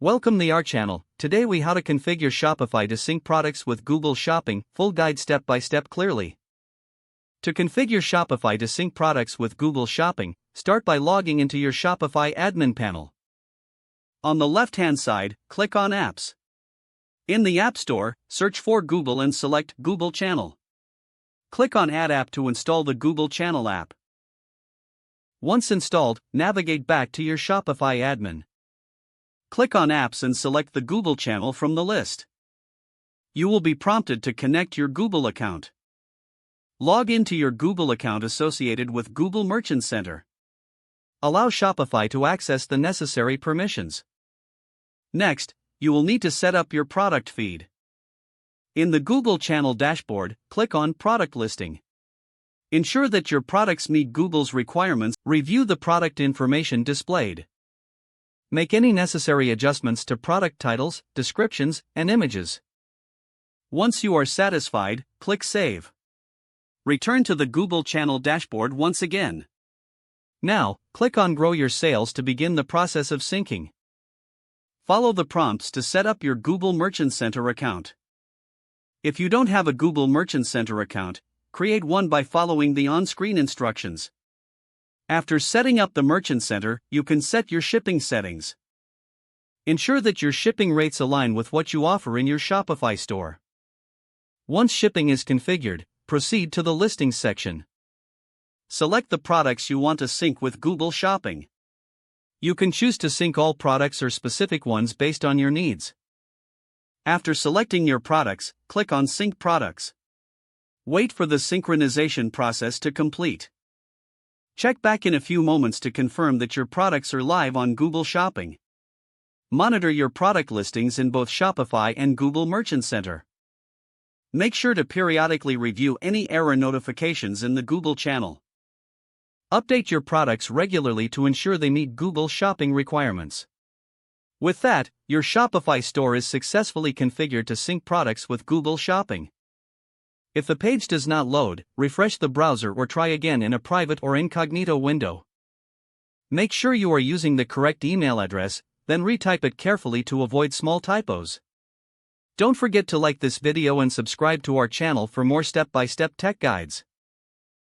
Welcome to our channel. Today we how to configure Shopify to sync products with Google Shopping, full guide step by step clearly. To configure Shopify to sync products with Google Shopping, start by logging into your Shopify admin panel. On the left-hand side, click on Apps. In the App Store, search for Google and select Google Channel. Click on Add App to install the Google Channel app. Once installed, navigate back to your Shopify admin. Click on Apps and select the Google channel from the list. You will be prompted to connect your Google account. Log into your Google account associated with Google Merchant Center. Allow Shopify to access the necessary permissions. Next, you will need to set up your product feed. In the Google Channel dashboard, click on Product Listing. Ensure that your products meet Google's requirements. Review the product information displayed. Make any necessary adjustments to product titles, descriptions, and images. Once you are satisfied, click Save. Return to the Google Channel dashboard once again. Now, click on Grow Your Sales to begin the process of syncing. Follow the prompts to set up your Google Merchant Center account. If you don't have a Google Merchant Center account, create one by following the on-screen instructions. After setting up the Merchant Center, you can set your shipping settings. Ensure that your shipping rates align with what you offer in your Shopify store. Once shipping is configured, proceed to the Listings section. Select the products you want to sync with Google Shopping. You can choose to sync all products or specific ones based on your needs. After selecting your products, click on Sync Products. Wait for the synchronization process to complete. Check back in a few moments to confirm that your products are live on Google Shopping. Monitor your product listings in both Shopify and Google Merchant Center. Make sure to periodically review any error notifications in the Google channel. Update your products regularly to ensure they meet Google Shopping requirements. With that, your Shopify store is successfully configured to sync products with Google Shopping. If the page does not load, refresh the browser or try again in a private or incognito window. Make sure you are using the correct email address, then retype it carefully to avoid small typos. Don't forget to like this video and subscribe to our channel for more step-by-step tech guides.